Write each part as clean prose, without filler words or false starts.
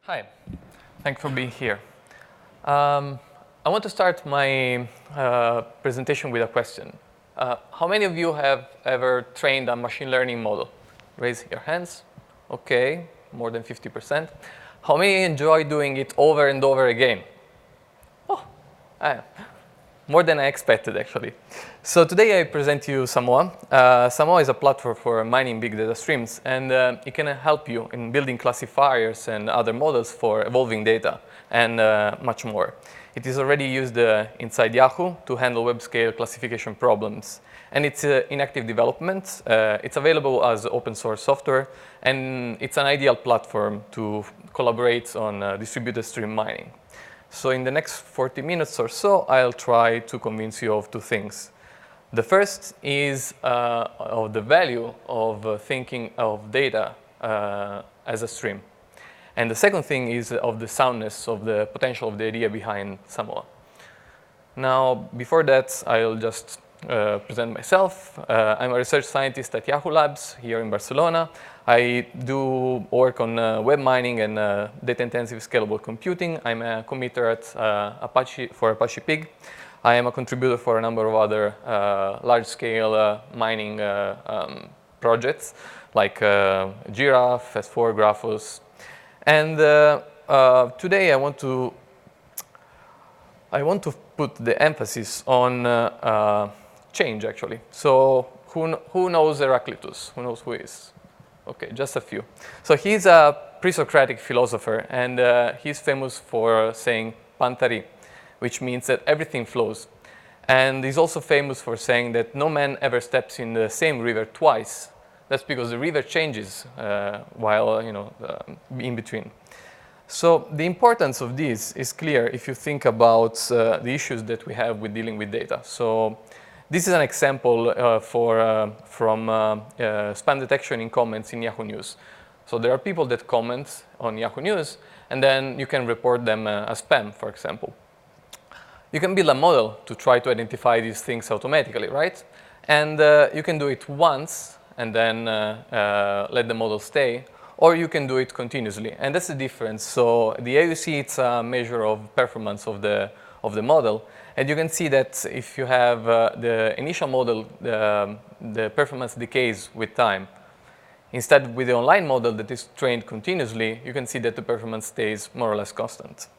Hi, thanks for being here. I want to start my presentation with a question. How many of you have ever trained a machine learning model? Raise your hands. Okay, more than 50%. How many enjoy doing it over and over again? Oh, more than I expected, actually. So today I present you SAMOA. SAMOA is a platform for mining big data streams, and it can help you in building classifiers and other models for evolving data and much more. It is already used inside Yahoo to handle web-scale classification problems. And it's in active development. It's available as open source software, and it's an ideal platform to collaborate on distributed stream mining. So in the next 40 minutes or so, I'll try to convince you of two things. The first is of the value of thinking of data as a stream. And the second thing is of the soundness of the potential of the idea behind SAMOA. Now, before that, I'll just present myself. I'm a research scientist at Yahoo Labs here in Barcelona. I do work on web mining and data-intensive scalable computing. I'm a committer at Apache Pig. I am a contributor for a number of other large-scale mining projects like Giraffe, S4, Graphos. And today I want to put the emphasis on change, actually. So who knows Heraclitus? Who knows who he is? Okay, just a few. So he's a pre-Socratic philosopher, and he's famous for saying pantari, which means that everything flows. And he's also famous for saying that no man ever steps in the same river twice. That's because the river changes while in between. So the importance of this is clear if you think about the issues that we have with dealing with data. So this is an example from spam detection in comments in Yahoo News. So there are people that comment on Yahoo News, and then you can report them as spam, for example. You can build a model to try to identify these things automatically, right? And you can do it once, and then let the model stay, or you can do it continuously. And that's the difference. So the AUC, it's a measure of performance of the model. And you can see that if you have the initial model, the performance decays with time. Instead, with the online model that is trained continuously, you can see that the performance stays more or less constant.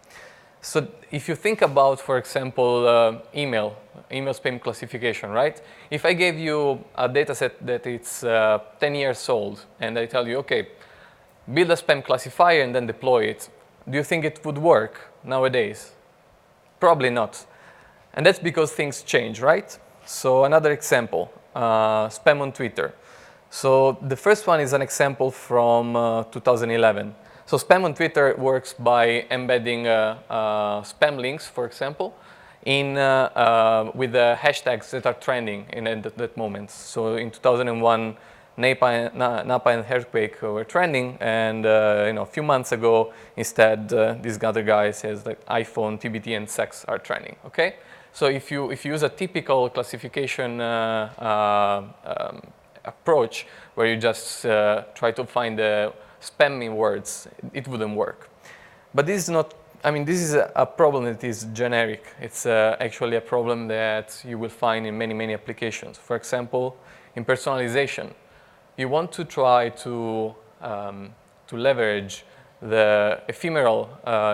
So if you think about, for example, email spam classification, right? If I gave you a data set that it's 10 years old, and I tell you, okay, build a spam classifier and then deploy it, do you think it would work nowadays? Probably not. And that's because things change, right? So another example, spam on Twitter. So the first one is an example from 2011. So spam on Twitter works by embedding spam links, for example, with the hashtags that are trending at that moment. So in 2001, Napa and earthquake were trending, and a few months ago, instead, this other guy says that iPhone, TBT, and sex are trending. Okay, so if you use a typical classification approach where you just try to find the spammy words, it wouldn't work. But this is not. I mean, this is a problem that is generic. It's actually a problem that you will find in many applications. For example, in personalization. You want to try to leverage the ephemeral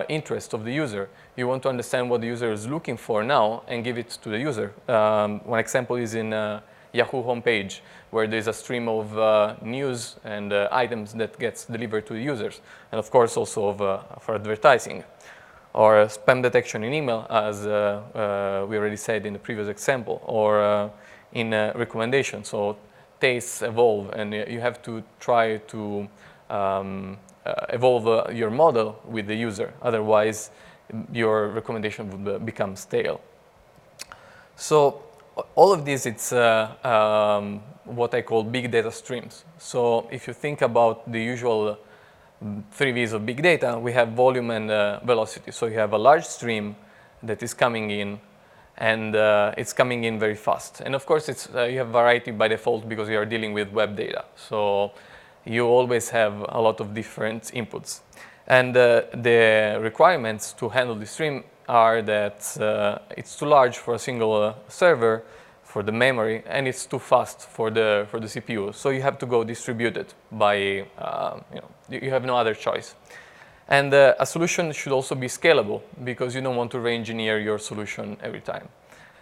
interest of the user. You want to understand what the user is looking for now and give it to the user. One example is in Yahoo homepage, where there's a stream of news and items that gets delivered to the users, and of course also for advertising. Or spam detection in email, as we already said in the previous example, or in recommendation. So tastes evolve, and you have to try to evolve your model with the user. Otherwise, your recommendation would become stale. So all of this, it's what I call big data streams. So if you think about the usual 3 V's of big data, we have volume and velocity. So you have a large stream that is coming in, and it's coming in very fast. And of course, you have variety by default because you are dealing with web data. So you always have a lot of different inputs. And the requirements to handle the stream are that it's too large for a single server, for the memory, and it's too fast for the CPU. So you have to go distributed by, you have no other choice. And a solution should also be scalable, because you don't want to re-engineer your solution every time.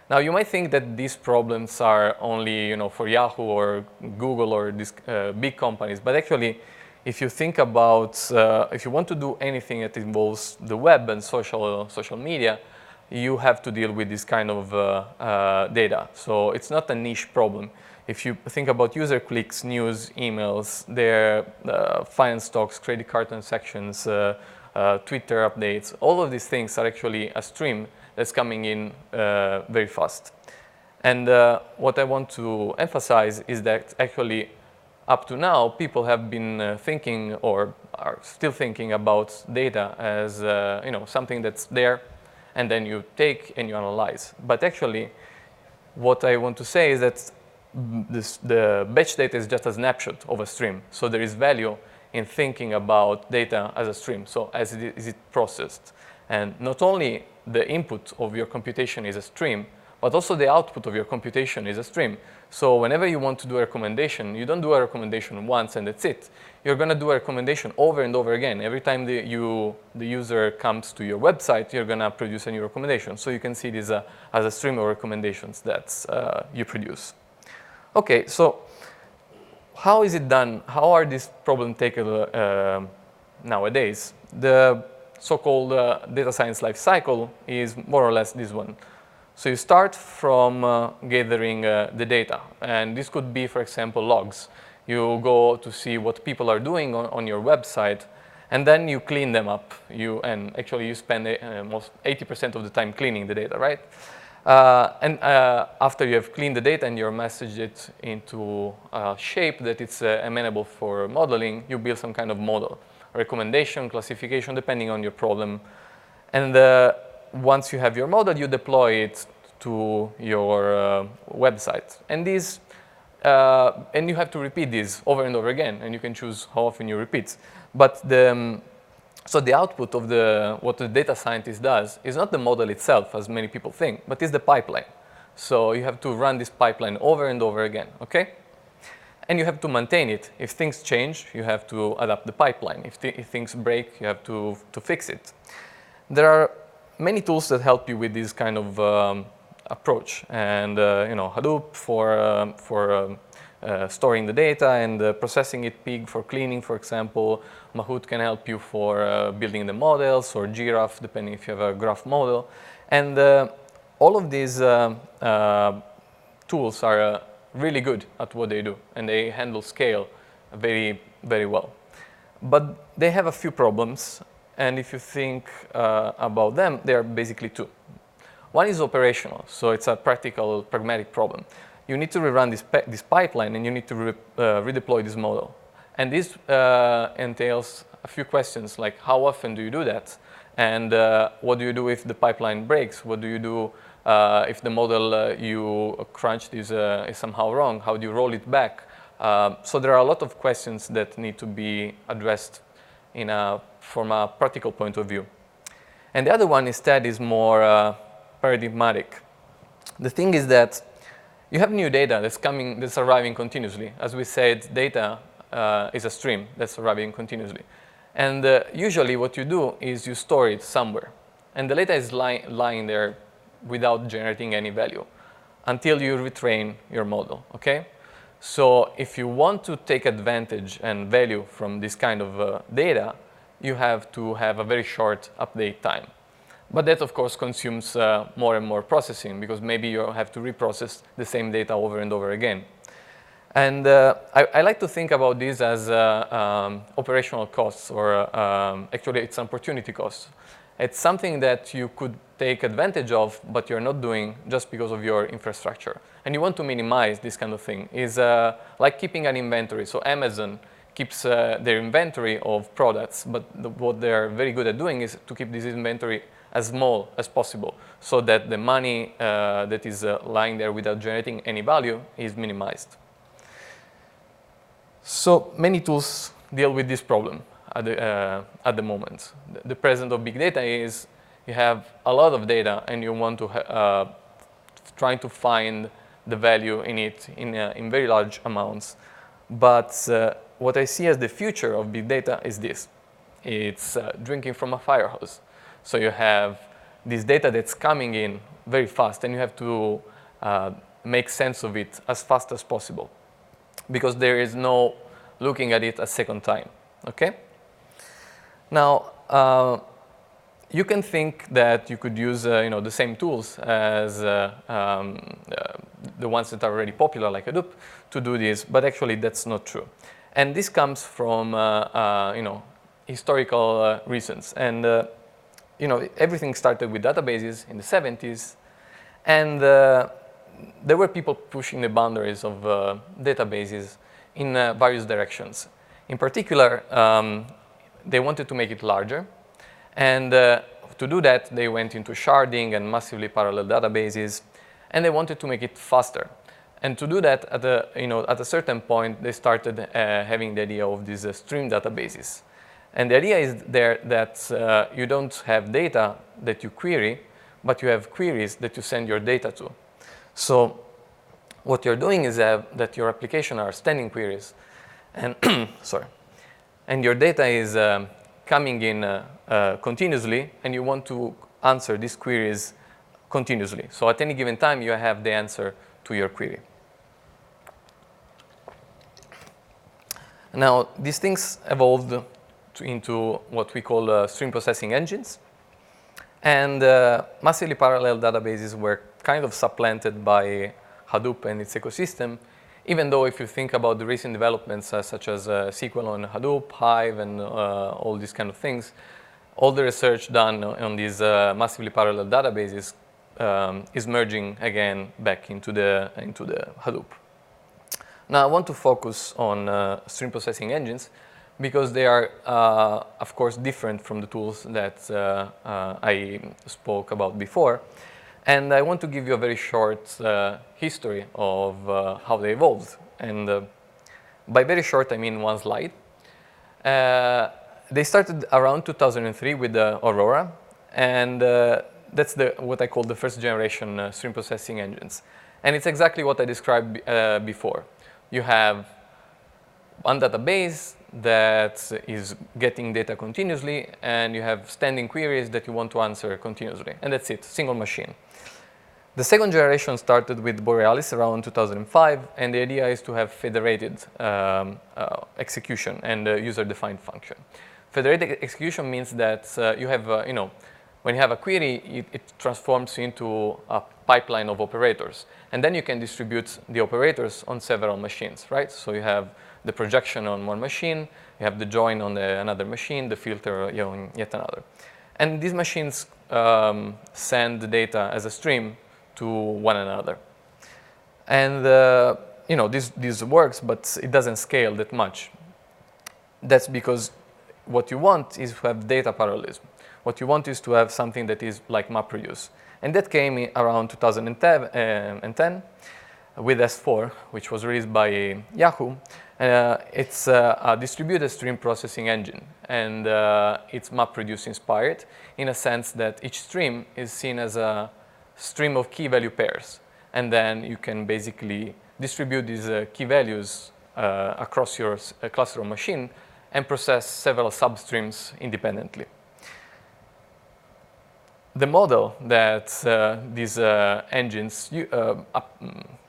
Now, you might think that these problems are only for Yahoo or Google or these big companies, but actually, if you think about, if you want to do anything that involves the web and social media, you have to deal with this kind of data. So it's not a niche problem. If you think about user clicks, news, emails, their finance stocks, credit card transactions, Twitter updates, all of these things are actually a stream that's coming in very fast. And what I want to emphasize is that actually, up to now, people have been thinking, or are still thinking, about data as something that's there, and then you take and you analyze. But actually, what I want to say is that the batch data is just a snapshot of a stream. So there is value in thinking about data as a stream. So as is it processed? And not only the input of your computation is a stream, but also the output of your computation is a stream. So whenever you want to do a recommendation, you don't do a recommendation once and that's it. You're going to do a recommendation over and over again. Every time the user comes to your website, you're going to produce a new recommendation. So you can see this as a stream of recommendations that you produce. OK, so how is it done? How are these problems tackled nowadays? The so-called data science life cycle is more or less this one. So you start from gathering the data. And this could be, for example, logs. You go to see what people are doing on your website, and then you clean them up. And actually, you spend almost 80% of the time cleaning the data, right? And after you have cleaned the data and you've messaged it into a shape that it's amenable for modeling, you build some kind of model, recommendation, classification, depending on your problem. And once you have your model, you deploy it to your website. And and you have to repeat this over and over again, and you can choose how often you repeat. But so the output of what the data scientist does is not the model itself, as many people think, but is the pipeline. So you have to run this pipeline over and over again, OK? And you have to maintain it. If things change, you have to adapt the pipeline. If things break, you have to fix it. There are many tools that help you with this kind of approach. And Hadoop for storing the data and processing it, Pig for cleaning, for example. Mahout can help you for building the models, or Giraffe, depending if you have a graph model. And all of these tools are really good at what they do, and they handle scale very, very well. But they have a few problems. And if you think about them, there are basically two. One is operational, so it's a practical, pragmatic problem. You need to rerun this pipeline, and you need to redeploy this model. And this entails a few questions, like how often do you do that? And what do you do if the pipeline breaks? What do you do if the model you crunched is somehow wrong? How do you roll it back? So there are a lot of questions that need to be addressed from a practical point of view. And the other one instead is more paradigmatic. The thing is that you have new data that's arriving continuously. As we said, data is a stream that's arriving continuously. And usually what you do is you store it somewhere. And the data is lying there without generating any value until you retrain your model, OK? So if you want to take advantage and value from this kind of data, you have to have a very short update time. But that, of course, consumes more and more processing, because maybe you have to reprocess the same data over and over again. And I like to think about this as operational costs, or actually it's an opportunity cost. It's something that you could take advantage of, but you're not doing just because of your infrastructure. And you want to minimize this kind of thing. It's like keeping an inventory. So Amazon keeps their inventory of products, but what they're very good at doing is to keep this inventory as small as possible, so that the money that is lying there without generating any value is minimized. So many tools deal with this problem. at the moment. The present of big data is you have a lot of data and you want to try to find the value in it in very large amounts. But what I see as the future of big data is this. It's drinking from a fire hose. So you have this data that's coming in very fast, and you have to make sense of it as fast as possible, because there is no looking at it a second time. Okay? Now, you can think that you could use the same tools as the ones that are already popular, like Hadoop, to do this, but actually that's not true. And this comes from historical reasons. And everything started with databases in the 70s, and there were people pushing the boundaries of databases in various directions. In particular, they wanted to make it larger, and to do that, they went into sharding and massively parallel databases, and they wanted to make it faster. And to do that, at a certain point, they started having the idea of these stream databases. And the idea is there that you don't have data that you query, but you have queries that you send your data to. So what you're doing is that your application are standing queries, and sorry, and your data is coming in continuously, and you want to answer these queries continuously. So at any given time, you have the answer to your query. Now, these things evolved into what we call stream processing engines. And massively parallel databases were kind of supplanted by Hadoop and its ecosystem, even though if you think about the recent developments such as SQL on Hadoop, Hive, and all these kind of things, all the research done on these massively parallel databases is merging again back into the Hadoop. Now, I want to focus on stream processing engines because they are, of course, different from the tools that I spoke about before. And I want to give you a very short history of how they evolved. And by very short, I mean one slide. They started around 2003 with Aurora. And that's what I call the first generation stream processing engines. And it's exactly what I described before. You have one database that is getting data continuously, and you have standing queries that you want to answer continuously. And that's it, single machine. The second generation started with Borealis around 2005, and the idea is to have federated execution and user-defined function. Federated execution means that you have, when you have a query, it transforms into a pipeline of operators. And then you can distribute the operators on several machines, right? So you have the projection on one machine, you have the join on another machine, the filter on yet another. And these machines send the data as a stream to one another. And this works, but it doesn't scale that much. That's because what you want is to have data parallelism. What you want is to have something that is like MapReduce. And that came around 2010 with S4, which was released by Yahoo. It's a distributed stream processing engine, and it's MapReduce inspired in a sense that each stream is seen as a stream of key value pairs. And then you can basically distribute these key values across your cluster of machine and process several substreams independently. The model that these engines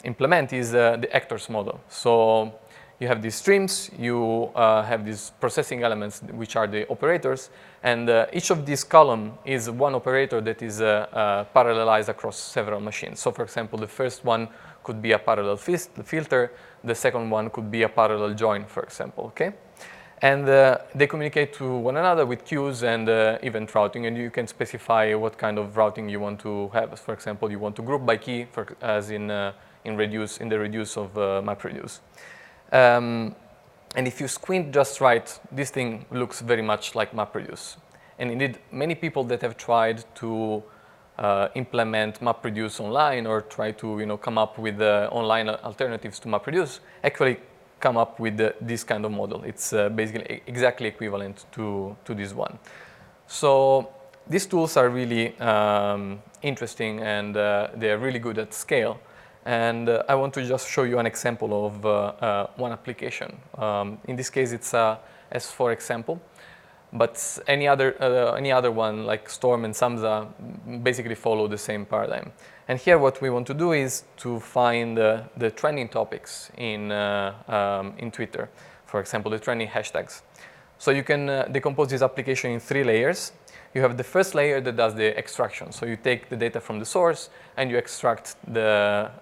implement is the actors model. So you have these streams, you have these processing elements, which are the operators, and each of these columns is one operator that is parallelized across several machines. So for example, the first one could be a parallel filter, the second one could be a parallel join, for example, okay? And they communicate to one another with queues and event routing, and you can specify what kind of routing you want to have. For example, you want to group by key, as in the reduce of MapReduce. And if you squint just right, this thing looks very much like MapReduce. And indeed, many people that have tried to implement MapReduce online or try to come up with online alternatives to MapReduce actually come up with this kind of model. It's basically exactly equivalent to this one. So these tools are really interesting, and they are really good at scale. And I want to just show you an example of one application. In this case, it's a S4 example. But any other one, like Storm and Samza, basically follow the same paradigm. And here what we want to do is to find the trending topics in Twitter, for example, the trending hashtags. So you can decompose this application in 3 layers. You have the first layer that does the extraction. So you take the data from the source and you extract the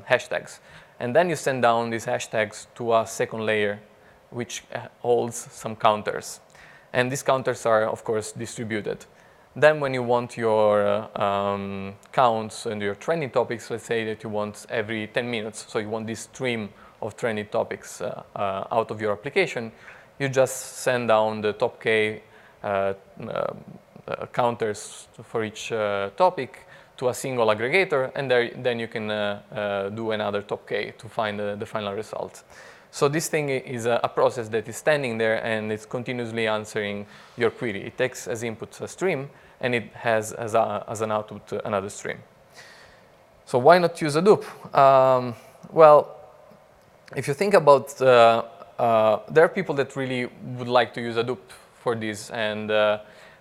hashtags. And then you send down these hashtags to a second layer, which holds some counters. And these counters are, of course, distributed. Then when you want your counts and your trending topics, let's say that you want every 10 minutes, so you want this stream of trending topics out of your application, you just send down the top K counters for each topic to a single aggregator, and then you can do another top K to find the final result. So this thing is a process that is standing there, and it's continuously answering your query. It takes as input a stream, and it has as an output another stream. So why not use Hadoop? Well, if you think about, there are people that really would like to use Hadoop for this, and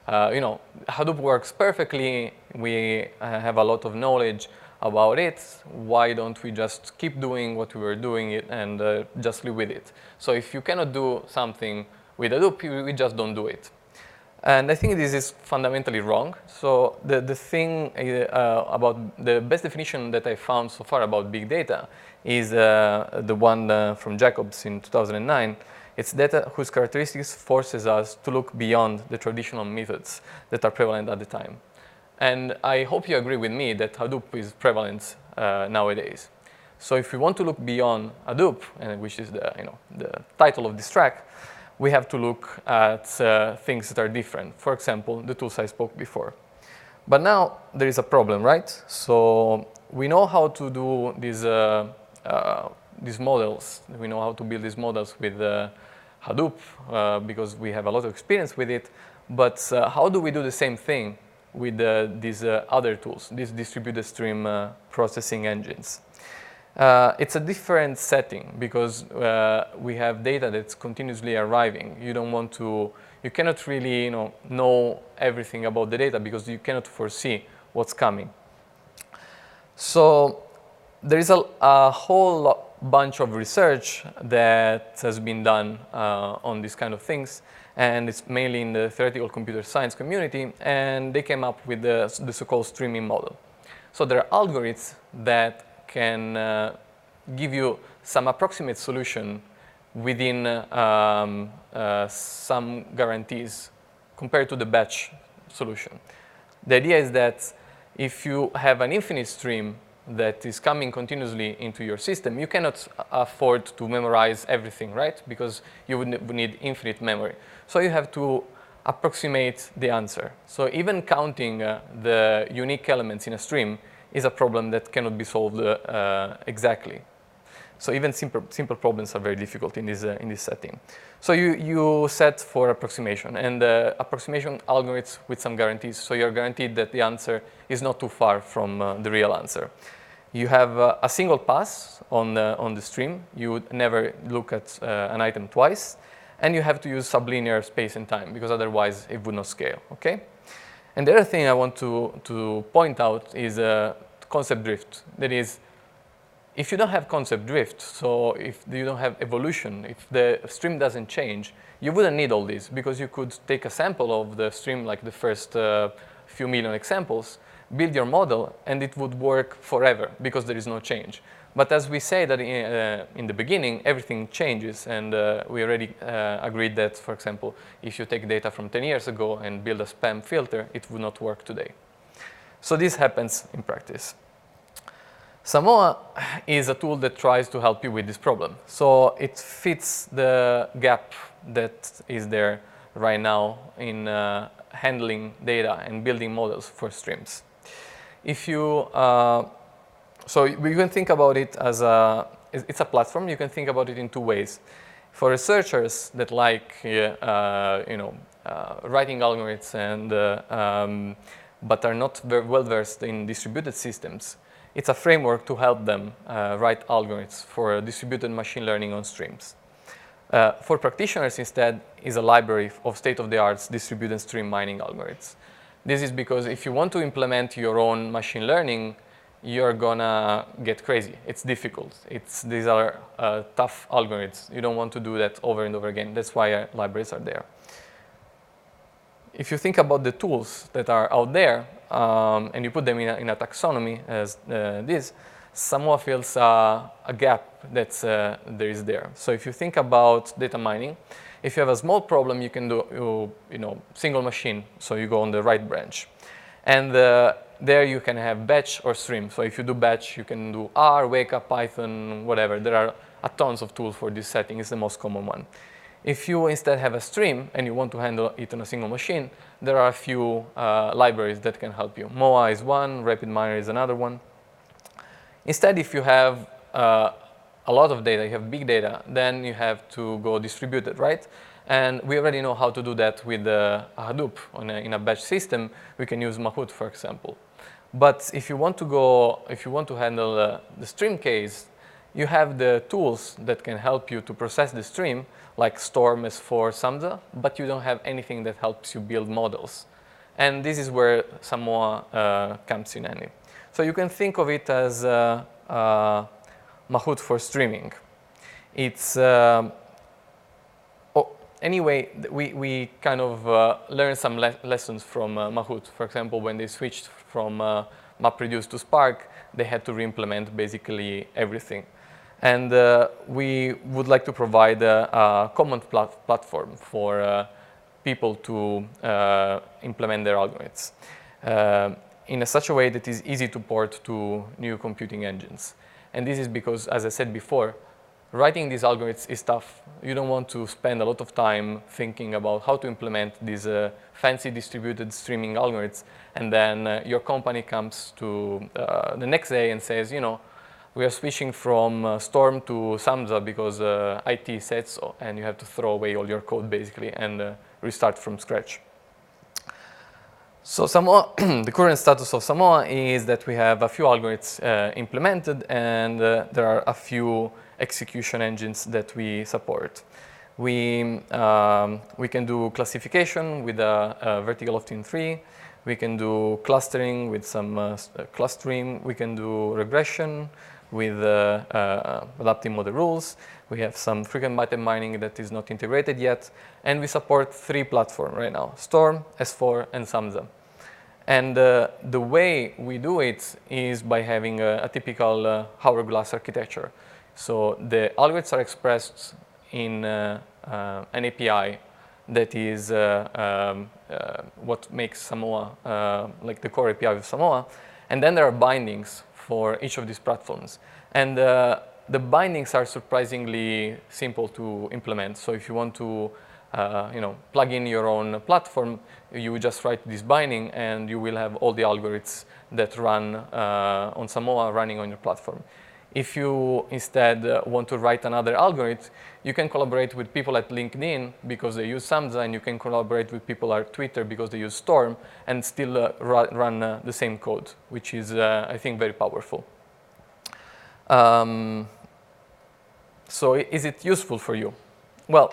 Hadoop works perfectly. We have a lot of knowledge about it. Why don't we just keep doing what we were doing it and just live with it? So if you cannot do something with Hadoop, we just don't do it. And I think this is fundamentally wrong. So the thing about the best definition that I found so far about big data is the one from Jacobs in 2009. It's data whose characteristics forces us to look beyond the traditional methods that are prevalent at the time. And I hope you agree with me that Hadoop is prevalent nowadays. So if we want to look beyond Hadoop, which is the title of this track, we have to look at things that are different. For example, the tools I spoke before. But now there is a problem, right? So we know how to do these models. We know how to build these models with Hadoop because we have a lot of experience with it. But how do we do the same thing with these other tools, these distributed stream processing engines? It's a different setting because we have data that's continuously arriving. You cannot really know everything about the data because you cannot foresee what's coming. So there is a whole bunch of research that has been done on these kind of things, and it's mainly in the theoretical computer science community, and they came up with the so-called streaming model. So there are algorithms that can give you some approximate solution within some guarantees compared to the batch solution. The idea is that if you have an infinite stream that is coming continuously into your system, you cannot afford to memorize everything, right? Because you would need infinite memory. So you have to approximate the answer. So even counting the unique elements in a stream is a problem that cannot be solved exactly. So even simple problems are very difficult in this setting. So you set for approximation, and approximation algorithms with some guarantees. So you're guaranteed that the answer is not too far from the real answer. You have a single pass on the stream. You would never look at an item twice. And you have to use sublinear space and time, because otherwise it would not scale, okay? And the other thing I want to point out is concept drift. That is, if you don't have concept drift, so if you don't have evolution, if the stream doesn't change, you wouldn't need all this, because you could take a sample of the stream, like the first few million examples, build your model, and it would work forever, because there is no change. But as we say that in the beginning, everything changes, and we already agreed that, for example, if you take data from 10 years ago and build a spam filter, it would not work today. So this happens in practice. SAMOA is a tool that tries to help you with this problem. So it fits the gap that is there right now in handling data and building models for streams. If you, so we can think about it as it's a platform. You can think about it in two ways. For researchers that like, writing algorithms and but are not very well versed in distributed systems, it's a framework to help them write algorithms for distributed machine learning on streams. For practitioners, instead, is a library of state-of-the-art distributed stream mining algorithms. This is because if you want to implement your own machine learning, you're gonna get crazy. It's difficult. These are tough algorithms. You don't want to do that over and over again. That's why libraries are there. If you think about the tools that are out there, and you put them in a taxonomy as this, SAMOA fills a gap that there is there. So if you think about data mining, if you have a small problem, you can do single machine. So you go on the right branch, and there you can have batch or stream. So if you do batch, you can do R, wake up, Python, whatever. There are tons of tools for this setting. It's the most common one. If you instead have a stream and you want to handle it on a single machine, there are a few libraries that can help you. MOA is one, RapidMiner is another one. Instead, if you have a lot of data, you have big data, then you have to go distributed, right? And we already know how to do that with Hadoop in a batch system. We can use Mahout, for example. But if you want to handle the stream case, you have the tools that can help you to process the stream, like Storm, S4, Samza, but you don't have anything that helps you build models. And this is where SAMOA comes in handy. So you can think of it as Mahout for streaming. It's anyway, we kind of learned some lessons from Mahout. For example, when they switched from MapReduce to Spark, they had to re-implement basically everything. And we would like to provide a common platform for people to implement their algorithms in such a way that is easy to port to new computing engines. And this is because, as I said before, writing these algorithms is tough. You don't want to spend a lot of time thinking about how to implement these fancy distributed streaming algorithms, and then your company comes to the next day and says, we are switching from Storm to Samza because IT said so, and you have to throw away all your code basically and restart from scratch. So SAMOA, the current status of SAMOA is that we have a few algorithms implemented, and there are a few execution engines that we support. We can do classification with a vertical of-tin 3. We can do clustering with some clustering. We can do regression with adapting model rules. We have some frequent byte mining that is not integrated yet. And we support 3 platforms right now: Storm, S4, and Samza. And the way we do it is by having a typical hourglass architecture. So the algorithms are expressed in an API that is what makes SAMOA, like the core API of SAMOA. And then there are bindings for each of these platforms. And the bindings are surprisingly simple to implement. So if you want to plug in your own platform, you just write this binding and you will have all the algorithms that run on SAMOA running on your platform. If you instead want to write another algorithm, you can collaborate with people at LinkedIn because they use Samza, and you can collaborate with people at Twitter because they use Storm, and still run the same code, which is, I think, very powerful. So is it useful for you? Well,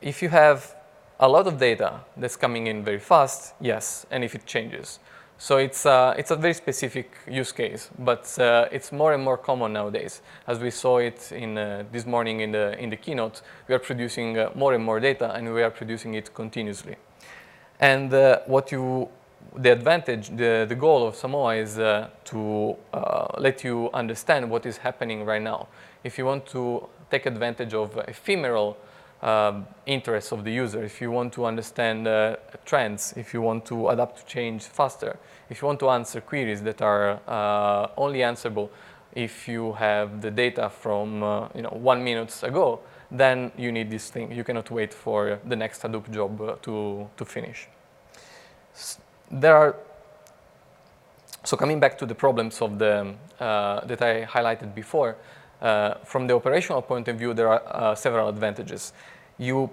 if you have a lot of data that's coming in very fast, yes, and if it changes. So it's a very specific use case, but it's more and more common nowadays. As we saw it in this morning in the keynote, we are producing more and more data, and we are producing it continuously. And the goal of SAMOA is to let you understand what is happening right now. If you want to take advantage of ephemeral interests of the user, if you want to understand trends, if you want to adapt to change faster, if you want to answer queries that are only answerable if you have the data from 1 minute ago, then you need this thing. You cannot wait for the next Hadoop job to finish. So coming back to the problems of that I highlighted before, from the operational point of view, there are several advantages. You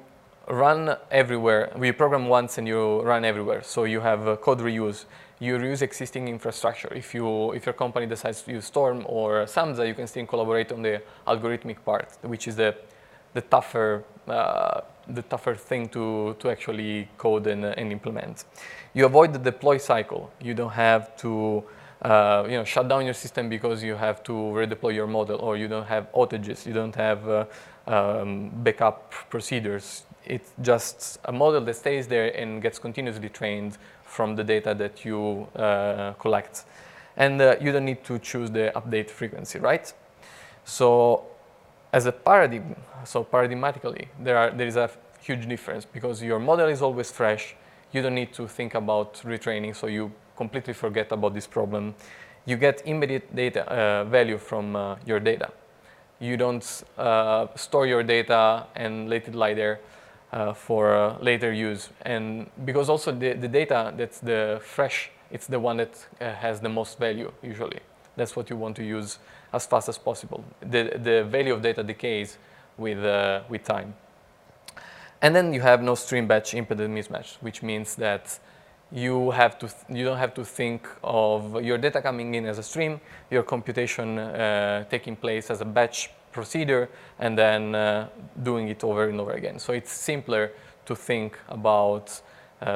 run everywhere. We program once and you run everywhere. So you have code reuse. You reuse existing infrastructure. If your company decides to use Storm or SAMSA, you can still collaborate on the algorithmic part, which is the tougher thing to actually code and implement. You avoid the deploy cycle. You don't have to shut down your system because you have to redeploy your model, or you don't have outages. You don't have backup procedures. It's just a model that stays there and gets continuously trained from the data that you collect. And you don't need to choose the update frequency, right? So as a paradigm, so paradigmatically, there is a huge difference because your model is always fresh. You don't need to think about retraining, so you completely forget about this problem. You get immediate data value from your data. You don't store your data and let it lie there for later use. And because also the data that's the fresh, it's the one that has the most value usually. That's what you want to use as fast as possible. The value of data decays with time. And then you have no stream batch impedance mismatch, which means that you don't have to think of your data coming in as a stream, your computation taking place as a batch procedure, and then doing it over and over again. So it's simpler to think about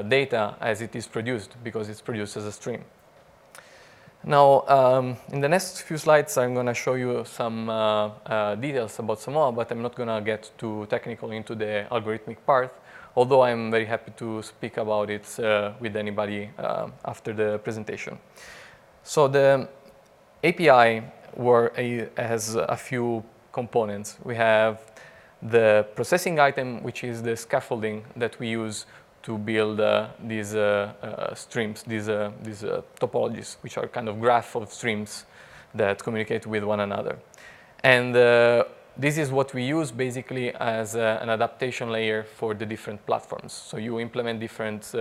data as it is produced because it's produced as a stream. Now, in the next few slides, I'm going to show you some details about SAMOA, but I'm not going to get too technical into the algorithmic part, although I'm very happy to speak about it with anybody after the presentation. So the API has a few components. We have the processing item, which is the scaffolding that we use to build these streams, these topologies, which are kind of graph of streams that communicate with one another. And this is what we use basically as an adaptation layer for the different platforms. So you implement different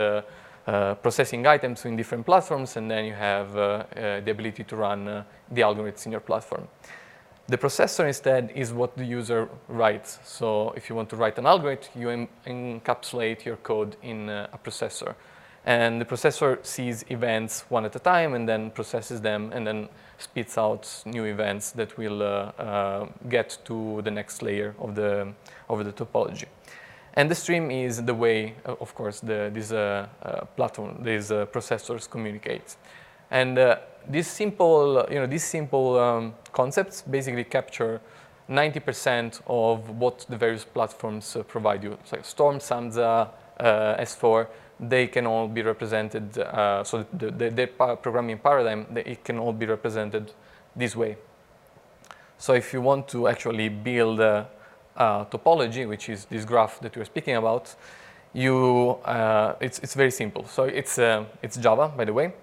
processing items in different platforms, and then you have the ability to run the algorithms in your platform. The processor instead is what the user writes. So if you want to write an algorithm, you encapsulate your code in a processor. And the processor sees events one at a time and then processes them and then spits out new events that will get to the next layer of the topology. And the stream is the way, of course, these processors communicate. And these simple concepts basically capture 90% of what the various platforms provide you. So Storm, SAMSA, S4, they can all be represented. So the programming paradigm, it can all be represented this way. So if you want to actually build a topology, which is this graph that we're speaking about, it's very simple. So it's Java, by the way.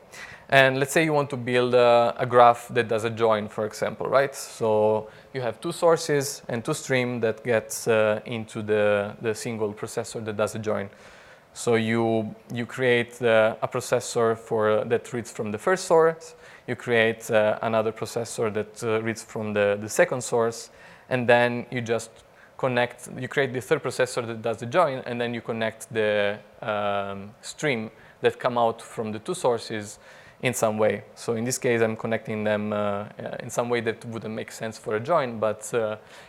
And let's say you want to build a graph that does a join, for example, right? So you have two sources and two streams that gets into the single processor that does a join. So you create a processor that reads from the first source. You create another processor that reads from the second source. And then you just you create the third processor that does the join, and then you connect the stream that come out from the two sources in some way. So in this case, I'm connecting them in some way that wouldn't make sense for a join, but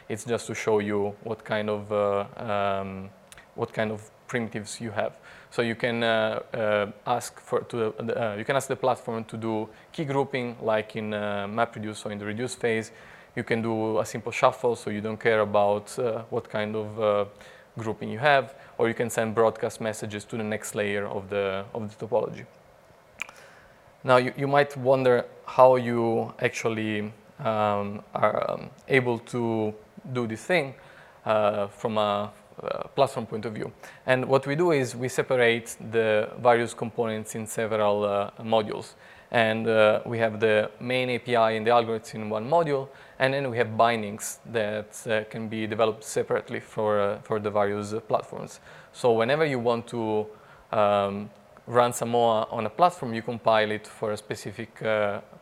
it's just to show you what kind of primitives you have. So you can ask the platform to do key grouping, like in MapReduce or in the reduce phase. You can do a simple shuffle, so you don't care about what kind of grouping you have, or you can send broadcast messages to the next layer of the topology. Now, you might wonder how you actually are able to do this thing from a platform point of view. And what we do is we separate the various components in several modules. And we have the main API and the algorithms in one module, and then we have bindings that can be developed separately for the various platforms. So whenever you want to run SAMOA on a platform, you compile it for a specific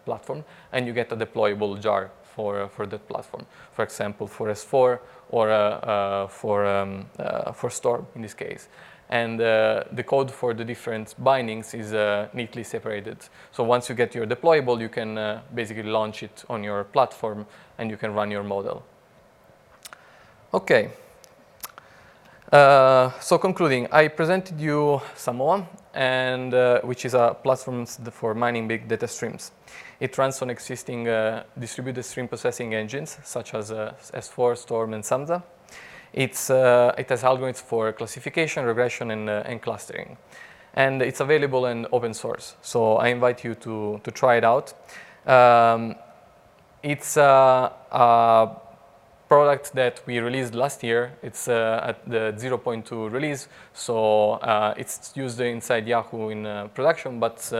platform, and you get a deployable jar for that platform. For example, for S4 or for Storm in this case. And the code for the different bindings is neatly separated. So once you get your deployable, you can basically launch it on your platform and you can run your model. Okay. So concluding, I presented you SAMOA, and which is a platform for mining big data streams. It runs on existing distributed stream processing engines such as S4, Storm, and SAMSA. It has algorithms for classification, regression, and clustering. And it's available in open source. So I invite you to try it out. It's a product that we released last year. It's at the 0.2 release. So it's used inside Yahoo in production, but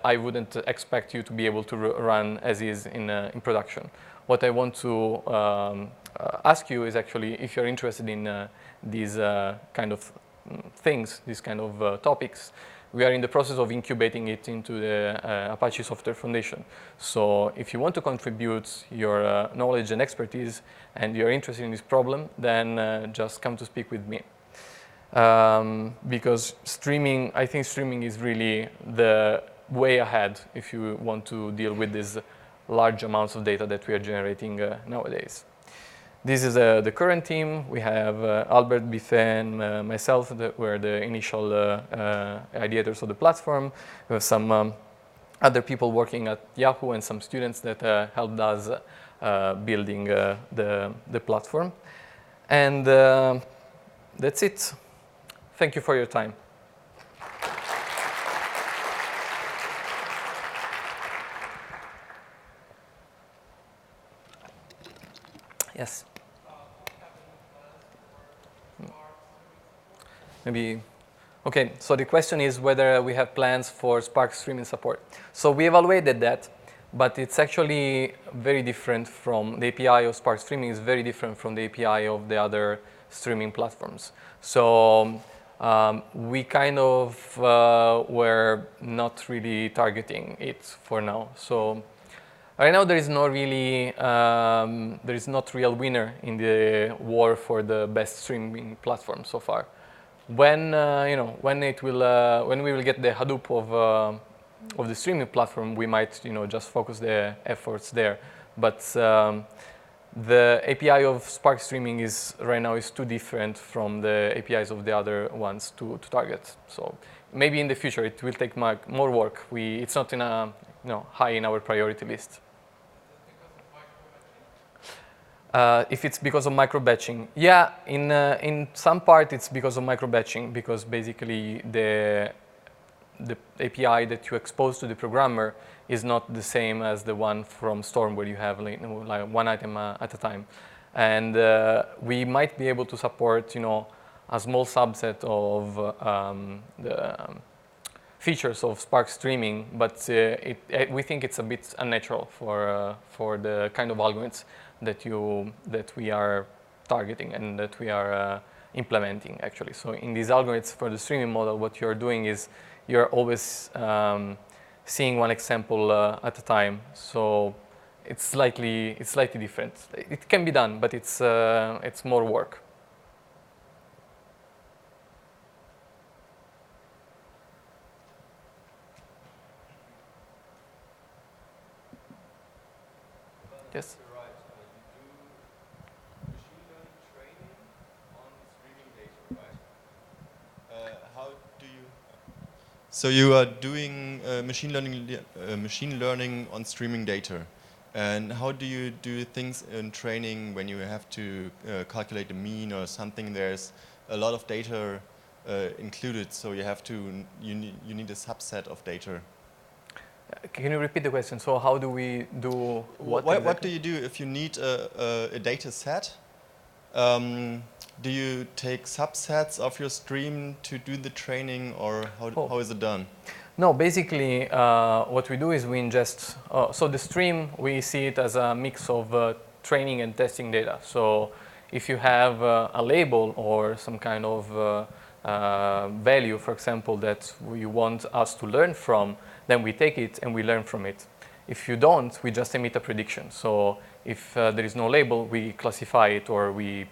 I wouldn't expect you to be able to run as is in production. What I want to ask you is actually if you're interested in these kind of things, these kind of topics. We are in the process of incubating it into the Apache Software Foundation. So if you want to contribute your knowledge and expertise and you're interested in this problem, then just come to speak with me. Because streaming, I think streaming is really the way ahead if you want to deal with these large amounts of data that we are generating nowadays. This is the current team. We have Albert, Bife, and myself that were the initial ideators of the platform. We have some other people working at Yahoo and some students that helped us building the platform. And that's it. Thank you for your time. Yes. Maybe. Okay, so the question is whether we have plans for Spark streaming support. So we evaluated that, but it's actually very different from the API of Spark streaming is very different from the API of the other streaming platforms. So we kind of were not really targeting it for now. So right now there is no really there is not real winner in the war for the best streaming platform so far. When when we will get the Hadoop of the streaming platform, we might just focus the efforts there. But the API of Spark streaming is right now is too different from the APIs of the other ones to target. So maybe in the future it will take more work. It's not in a high in our priority list. If it's because of micro-batching. Yeah, in some part it's because of micro-batching, because basically the API that you expose to the programmer is not the same as the one from Storm, where you have like one item at a time. And we might be able to support a small subset of the features of Spark streaming, but we think it's a bit unnatural for the kind of algorithms that we are targeting and that we are implementing actually. So in these algorithms for the streaming model, what you're doing is you're always seeing one example at a time. So it's slightly different. It can be done, but it's more work. Yes. So you are doing machine learning on streaming data, and how do you do things in training when you have to calculate the mean or something? There's a lot of data included, so you need a subset of data. Can you repeat the question? So how do we do what? What do you do if you need a data set? Do you take subsets of your stream to do the training, or how is it done? No, basically what we do is we ingest, so the stream, we see it as a mix of training and testing data. So if you have a label or some kind of value, for example, that you want us to learn from, then we take it and we learn from it. If you don't, we just emit a prediction. So if there is no label, we classify it or we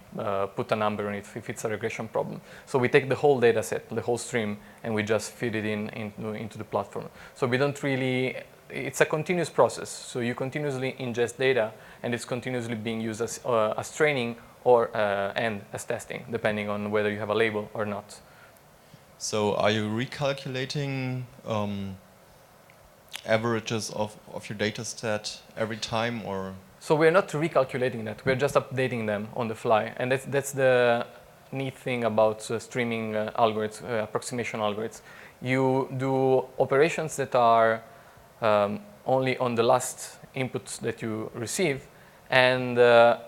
put a number on it if it's a regression problem. So we take the whole data set, the whole stream, and we just feed it into the platform. So we don't really, it's a continuous process. So you continuously ingest data, and it's continuously being used as training or and as testing, depending on whether you have a label or not. So are you recalculating averages of your data set every time, or? So we're not recalculating that. We're just updating them on the fly. And that's the neat thing about streaming algorithms, approximation algorithms. You do operations that are only on the last inputs that you receive, and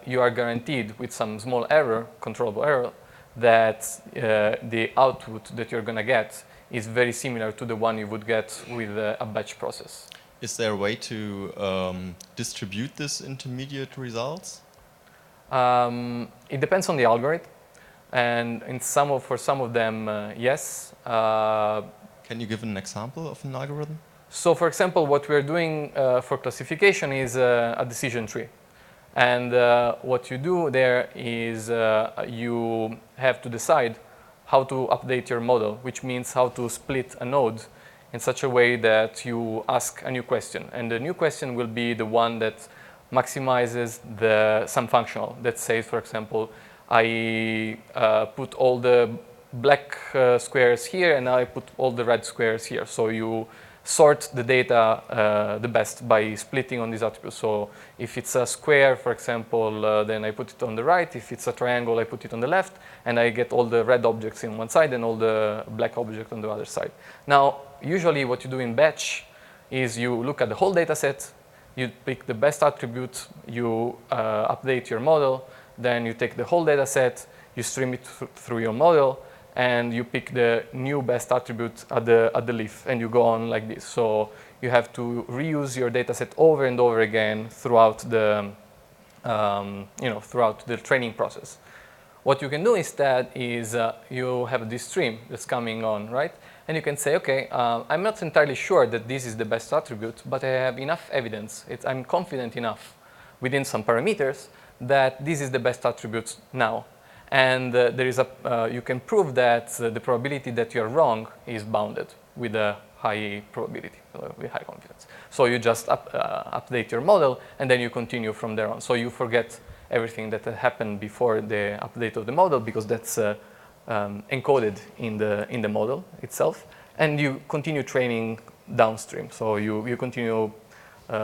you are guaranteed with some small error, controllable error, that the output that you're going to get is very similar to the one you would get with a batch process. Is there a way to distribute this intermediate results? It depends on the algorithm, and for some of them, yes. Can you give an example of an algorithm? So, for example, what we're doing for classification is a decision tree. And what you do there is you have to decide how to update your model, which means how to split a node in such a way that you ask a new question. And the new question will be the one that maximizes some functional. That says, for example, I put all the black squares here, and now I put all the red squares here. So you sort the data the best by splitting on these attributes. So if it's a square, for example, then I put it on the right. If it's a triangle, I put it on the left, and I get all the red objects in one side and all the black objects on the other side. Now, usually what you do in batch is you look at the whole data set, you pick the best attribute, you update your model, then you take the whole data set, you stream it through your model, and you pick the new best attribute at the leaf, and you go on like this. So you have to reuse your data set over and over again throughout the training process. What you can do instead is you have this stream that's coming on, right? And you can say, okay, I'm not entirely sure that this is the best attribute, but I have enough evidence. I'm confident enough within some parameters that this is the best attribute now. And you can prove that the probability that you're wrong is bounded with a high probability, with high confidence. So you just update your model, and then you continue from there on. So you forget everything that had happened before the update of the model, because that's encoded in the model itself. And you continue training downstream. So you continue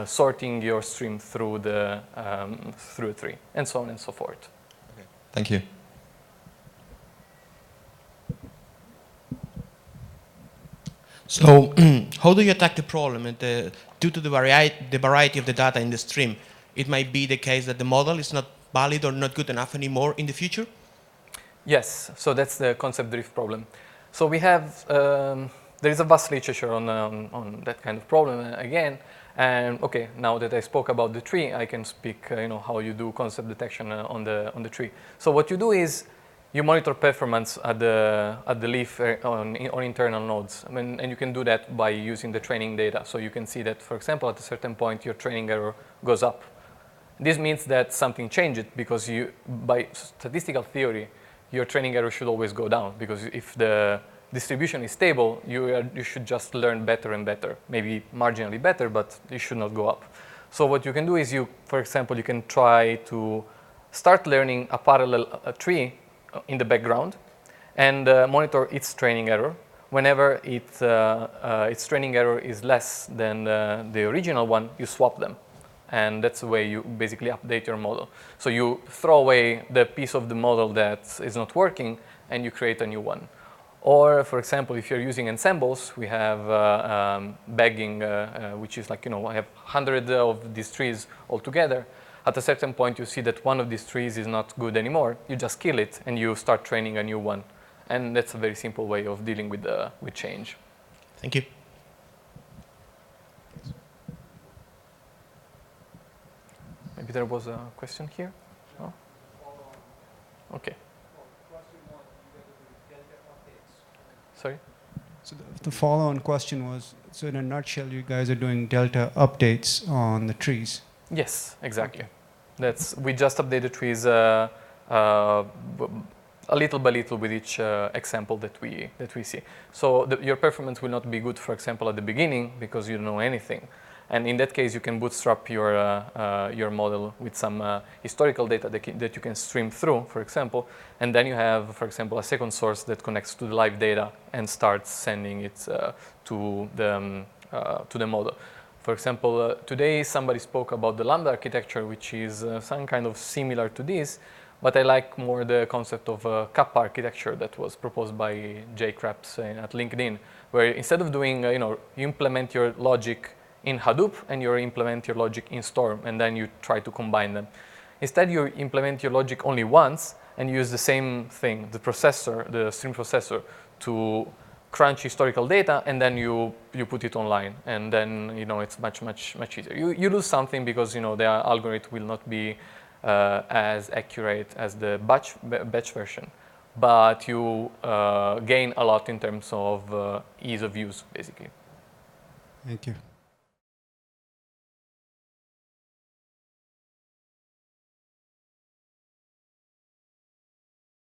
sorting your stream through a tree, and so on and so forth. Okay. Thank you. So how do you attack the problem? Due to the variety of the data in the stream, it might be the case that the model is not valid or not good enough anymore in the future? Yes, so that's the concept drift problem. So we have, there is a vast literature on that kind of problem again. And okay, now that I spoke about the tree, I can speak how you do concept detection on the tree. So what you do is you monitor performance at the leaf on internal nodes. And you can do that by using the training data. So you can see that, for example, at a certain point, your training error goes up. This means that something changed, because by statistical theory, your training error should always go down, because if the distribution is stable, you should just learn better and better, maybe marginally better, but it should not go up. So what you can do is for example, you can try to start learning a parallel tree in the background and monitor its training error. Whenever its training error is less than the original one, you swap them. And that's the way you basically update your model. So you throw away the piece of the model that is not working, and you create a new one. Or, for example, if you're using ensembles, we have bagging, which is like, I have hundreds of these trees all together. At a certain point, you see that one of these trees is not good anymore. You just kill it, and you start training a new one. And that's a very simple way of dealing with change. Thank you. Maybe there was a question here? No? Okay. Sorry? So the follow-on question was, so in a nutshell, you guys are doing delta updates on the trees. Yes, exactly. Okay. We just update the trees a little by little with each example that we see. So your performance will not be good, for example, at the beginning because you don't know anything. And in that case, you can bootstrap your model with some historical data that you can stream through, for example. And then you have, for example, a second source that connects to the live data and starts sending it to the model. For example, today somebody spoke about the Lambda architecture, which is some kind of similar to this, but I like more the concept of Kappa architecture that was proposed by Jay Krebs at LinkedIn, where instead of doing, you implement your logic in Hadoop and you implement your logic in Storm, and then you try to combine them. Instead, you implement your logic only once and use the same thing, the processor, the stream processor, to crunch historical data, and then you put it online, and then it's much easier. You lose something because the algorithm will not be as accurate as the batch version, but you gain a lot in terms of ease of use, basically. Thank you.